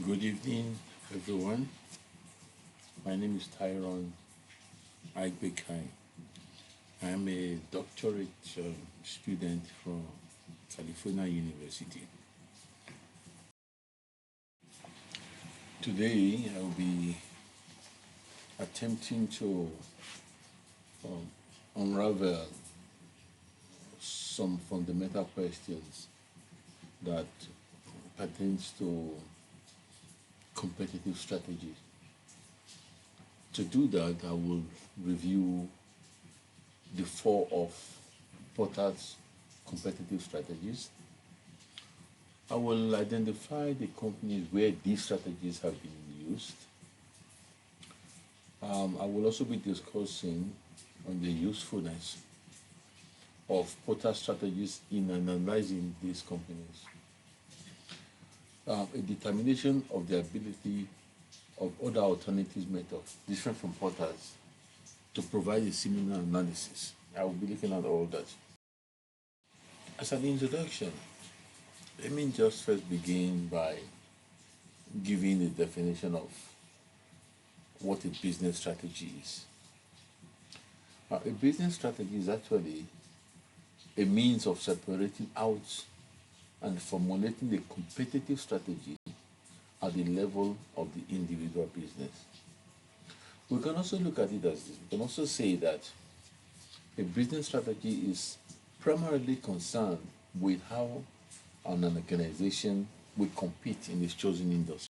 Good evening, everyone. My name is Tyron Aigbekaen. I am a doctorate student from California University. Today, I will be attempting to unravel some fundamental questions that pertains to competitive strategy. To do that, I will review the four of Porter's competitive strategies. I will identify the companies where these strategies have been used. I will also be discussing on the usefulness of Porter strategies in analyzing these companies. A determination of the ability of other alternative methods different from Porter's to provide a similar analysis. I will be looking at all that. As an introduction, let me just first begin by giving a definition of what a business strategy is. A business strategy is actually a means of separating out and formulating the competitive strategy at the level of the individual business. We can also look at it as this. We can also say that a business strategy is primarily concerned with how an organization will compete in its chosen industry.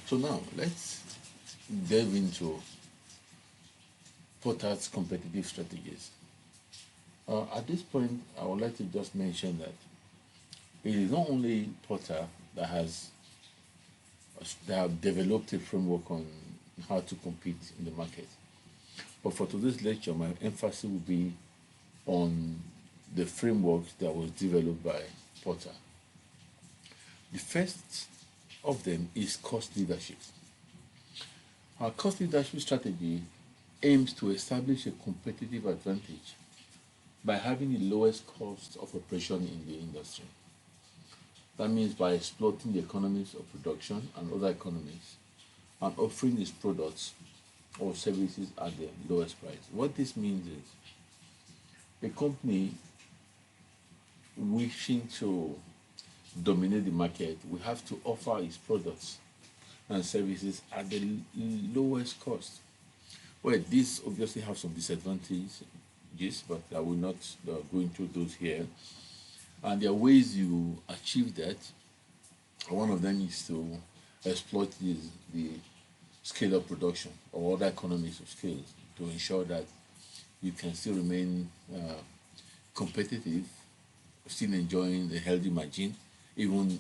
So now let's delve into Porter's competitive strategies. At this point, I would like to just mention that it is not only Porter that have developed a framework on how to compete in the market. But for today's lecture, my emphasis will be on the framework that was developed by Porter. The first of them is cost leadership. Our cost leadership strategy aims to establish a competitive advantage by having the lowest cost of operation in the industry. That means by exploiting the economies of production and other economies and offering its products or services at the lowest price. What this means is a company wishing to dominate the market will have to offer its products and services at the lowest cost. Well, this obviously has some disadvantages, but I will not go into those here. And there are ways you achieve that. One of them is to exploit the scale of production or other economies of scale to ensure that you can still remain competitive, still enjoying a healthy margin, even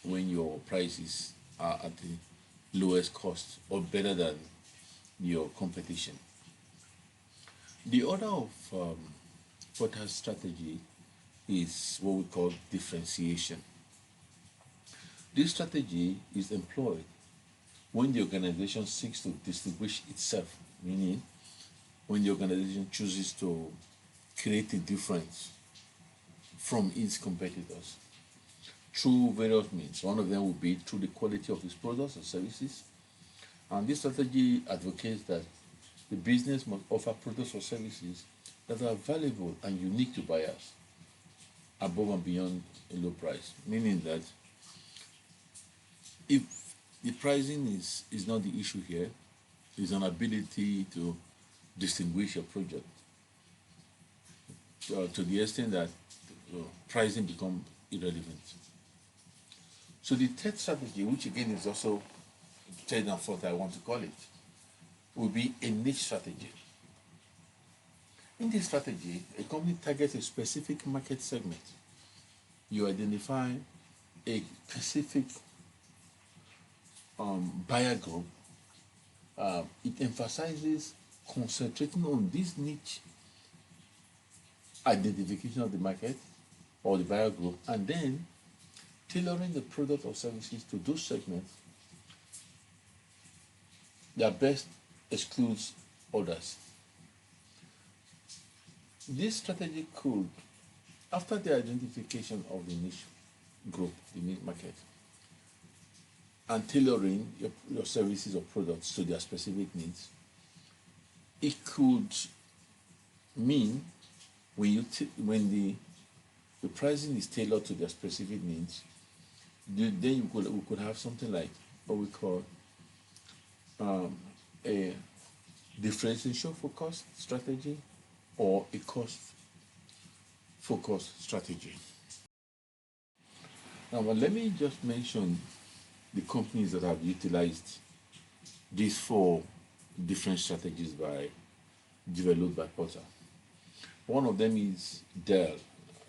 when your prices are at the lowest cost or better than your competition. The order of Porter's strategy is what we call differentiation. This strategy is employed when the organization seeks to distinguish itself, meaning when the organization chooses to create a difference from its competitors through various means. One of them will be through the quality of its products and services. And this strategy advocates that the business must offer products or services that are valuable and unique to buyers above and beyond a low price, meaning that if the pricing is not the issue here, it's an ability to distinguish your product to the extent that pricing becomes irrelevant. So the third strategy, which again is also third and fourth, I want to call it, will be a niche strategy. In this strategy, a company targets a specific market segment. You identify a specific buyer group. It emphasizes concentrating on this niche identification of the market or the buyer group, and then tailoring the product or services to those segments that best excludes others. This strategy could, after the identification of the niche group, the niche market, and tailoring your services or products to their specific needs. It could mean when the pricing is tailored to their specific needs, then we could have something like what we call a differentiation focused strategy or a cost focused strategy. Now, but let me just mention the companies that have utilized these four different strategies developed by Porter. One of them is Dell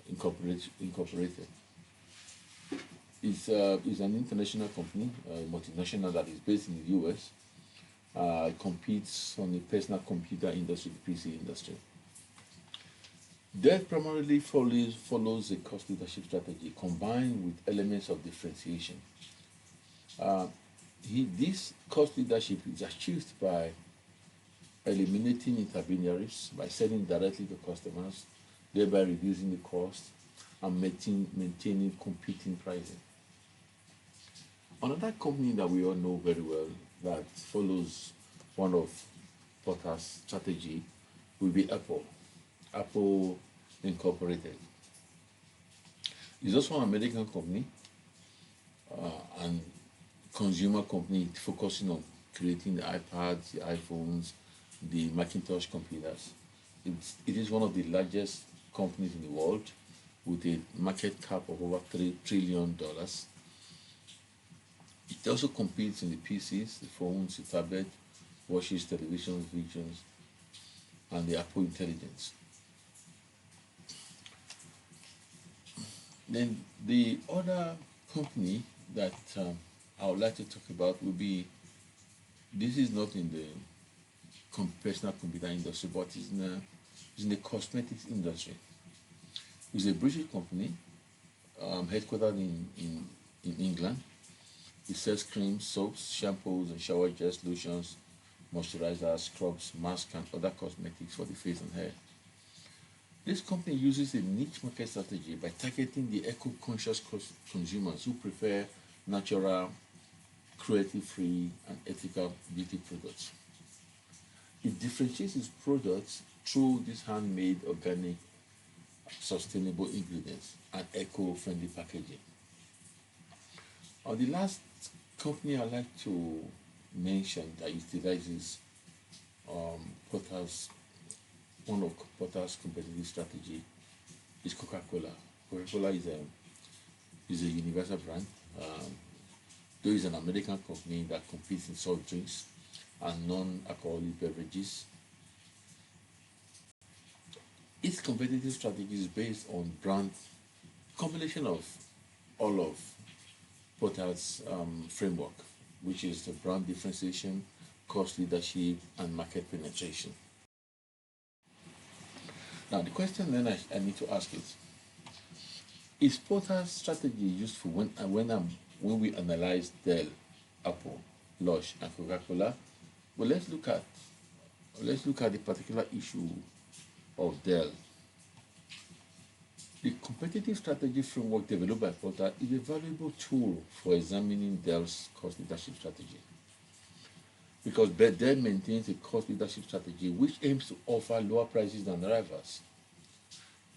Incorporated. It's an international company, multinational that is based in the US. It competes on the personal computer industry, the PC industry. Dell primarily follows a cost leadership strategy combined with elements of differentiation. This cost leadership is achieved by eliminating intermediaries, by selling directly to customers, thereby reducing the cost and maintaining competing pricing. Another company that we all know very well that follows one of Porter's strategy will be Apple. Apple Incorporated. It's also an American company and consumer company focusing on creating the iPads, the iPhones, the Macintosh computers. It is one of the largest companies in the world with a market cap of over $3 trillion. It also competes in the PCs, the phones, the tablet, watches, televisions, visions, and the Apple Intelligence. Then the other company that I would like to talk about will be, this is not in the personal computer industry, but it's in the cosmetics industry. It's a British company headquartered in England. It sells creams, soaps, shampoos, and shower gels, lotions, moisturizers, scrubs, masks, and other cosmetics for the face and hair. This company uses a niche market strategy by targeting the eco-conscious consumers who prefer natural, cruelty-free, and ethical beauty products. It differentiates its products through this handmade, organic, sustainable ingredients and eco-friendly packaging. The last company I'd like to mention that utilizes one of Porter's competitive strategy is Coca-Cola. Coca-Cola is a universal brand. Though it's an American company that competes in soft drinks and non-alcoholic beverages, its competitive strategy is based on brand combination of all of Porter's framework, which is the brand differentiation, cost leadership, and market penetration. Now, the question then I need to ask is Porter's strategy useful when we analyze Dell, Apple, Lush, and Coca-Cola? Well, let's look at the particular issue of Dell. The competitive strategy framework developed by Porter is a valuable tool for examining Dell's cost leadership strategy, because Dell maintains a cost leadership strategy which aims to offer lower prices than rivals.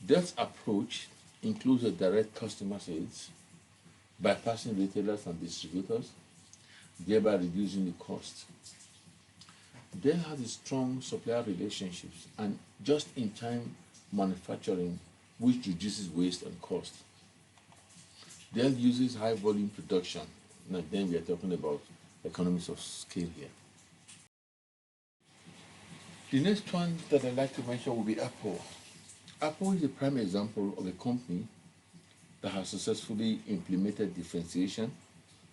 Dell's approach includes a direct customer sales, bypassing retailers and distributors, thereby reducing the cost. Dell has a strong supplier relationships and just-in-time manufacturing, which reduces waste and cost. Dell uses high volume production. Now then we are talking about economies of scale here. The next one that I'd like to mention will be Apple. Apple is a prime example of a company that has successfully implemented differentiation,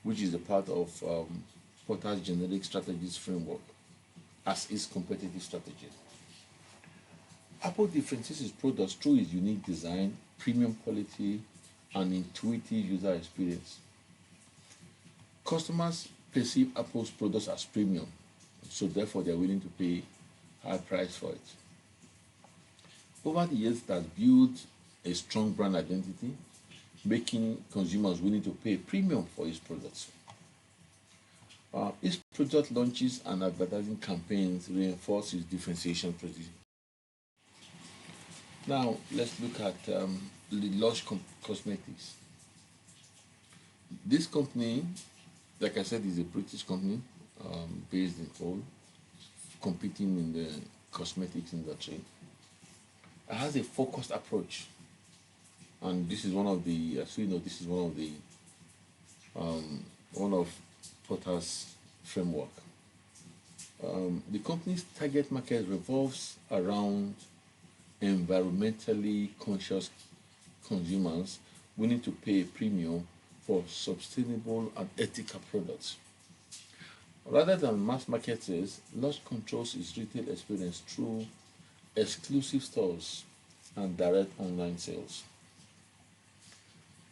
which is a part of Porter's generic strategies framework as its competitive strategy. Apple differentiates its products through its unique design, premium quality, and intuitive user experience. Customers perceive Apple's products as premium, so therefore they are willing to pay high price for it. Over the years, it has built a strong brand identity, making consumers willing to pay a premium for its products. Each product launches and advertising campaigns reinforce its differentiation strategy. Now, let's look at the Lush Cosmetics. This company, like I said, is a British company based in Hull, competing in the cosmetics industry. It has a focused approach, and this is one of the, as we know, this is one of Potter's framework. The company's target market revolves around environmentally conscious consumers willing to pay a premium for sustainable and ethical products. Rather than mass marketers, Lush controls its retail experience through exclusive stores and direct online sales.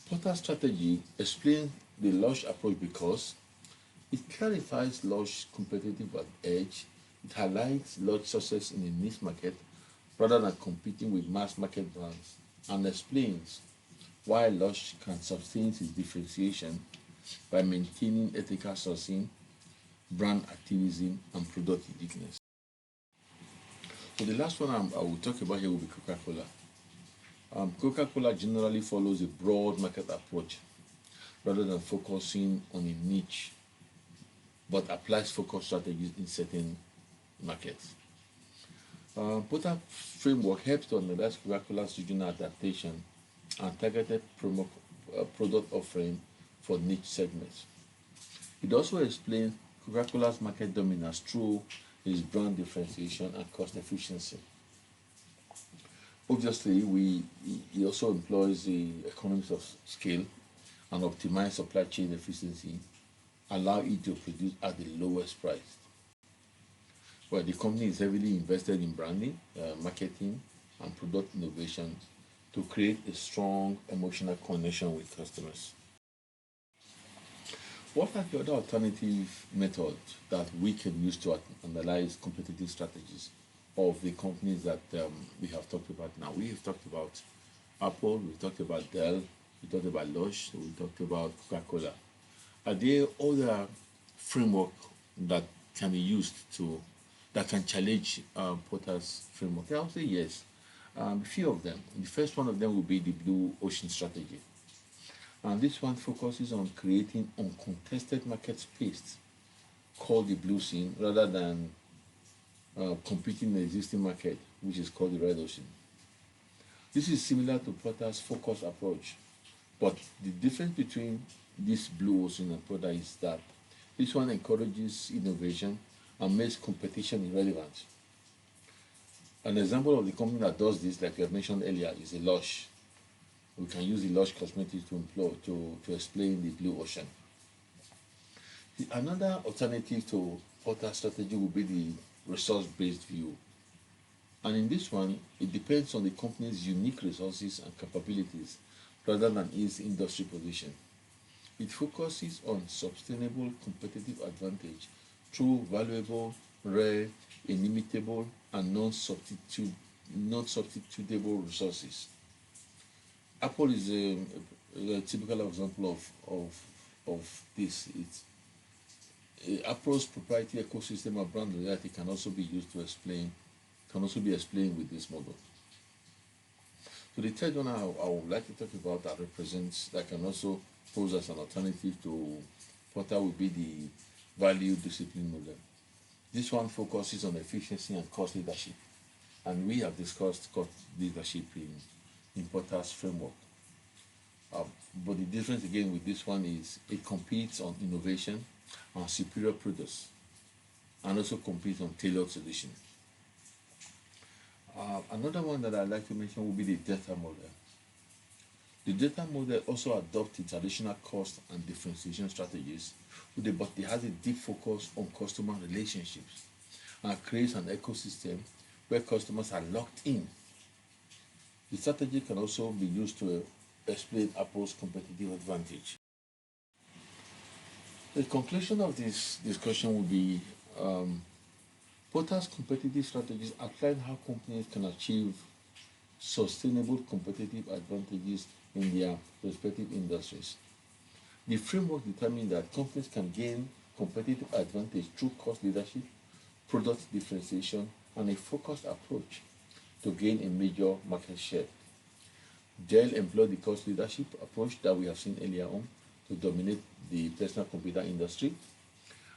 Porter's strategy explains the Lush approach because it clarifies Lush's competitive edge, it highlights Lush's success in a niche market rather than competing with mass market brands, and explains why Lush can sustain its differentiation by maintaining ethical sourcing, brand activism, and product uniqueness. So the last one I will talk about here will be Coca-Cola. Coca-Cola generally follows a broad market approach rather than focusing on a niche, but applies focus strategies in certain markets. Porter's framework helps to analyze Coca-Cola's regional adaptation and targeted product offering for niche segments. It also explains Coca-Cola's market dominance through its brand differentiation and cost efficiency. Obviously, he also employs the economies of scale and optimize supply chain efficiency, allow it to produce at the lowest price. Well, the company is heavily invested in branding, marketing, and product innovation to create a strong emotional connection with customers. What are the other alternative methods that we can use to analyze competitive strategies of the companies that we have talked about now? We have talked about Apple, we talked about Dell, we talked about Lush, we talked about Coca-Cola. Are there other framework that can be used that can challenge Porter's framework? I would say yes. A few of them. The first one of them will be the Blue Ocean strategy. And this one focuses on creating uncontested market space called the Blue Ocean rather than competing in the existing market, which is called the Red Ocean. This is similar to Porter's focus approach, but the difference between this Blue Ocean and Porter is that this one encourages innovation and makes competition irrelevant. An example of the company that does this, like I mentioned earlier, is a Lush. We can use the Lush Cosmetics to explain the Blue Ocean. Another alternative to Porter's strategy would be the resource-based view. And in this one, it depends on the company's unique resources and capabilities rather than its industry position. It focuses on sustainable competitive advantage through valuable, rare, inimitable, and non-substitutable resources. Apple is a typical example of this. Apple's proprietary ecosystem of brand loyalty can also be used to explain, can also be explained with this model. So the third one I would like to talk about that can also pose as an alternative to Porter will be the value discipline model. This one focuses on efficiency and cost leadership, and we have discussed cost leadership in Porter's framework. But the difference again with this one is it competes on innovation and superior products, and also competes on tailored solutions. Another one that I'd like to mention will be the data model. The data model also adopts the traditional cost and differentiation strategies, but it has a deep focus on customer relationships and creates an ecosystem where customers are locked in. The strategy can also be used to explain Apple's competitive advantage. The conclusion of this discussion will be Porter's competitive strategies outline how companies can achieve sustainable competitive advantages in their respective industries. The framework determines that companies can gain competitive advantage through cost leadership, product differentiation, and a focused approach to gain a major market share. Dell employed the cost leadership approach that we have seen earlier on to dominate the personal computer industry.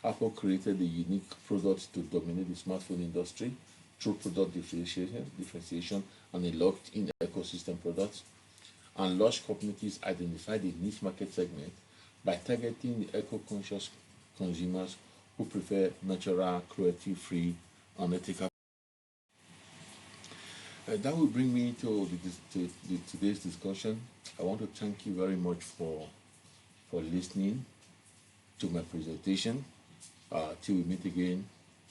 Apple created the unique products to dominate the smartphone industry through product differentiation and a locked-in ecosystem products. And large companies identified a niche market segment by targeting the eco-conscious consumers who prefer natural, cruelty-free, and ethical. That will bring me to today's discussion. I want to thank you very much for listening to my presentation. Till we meet again,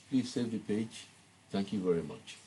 please save the page. Thank you very much.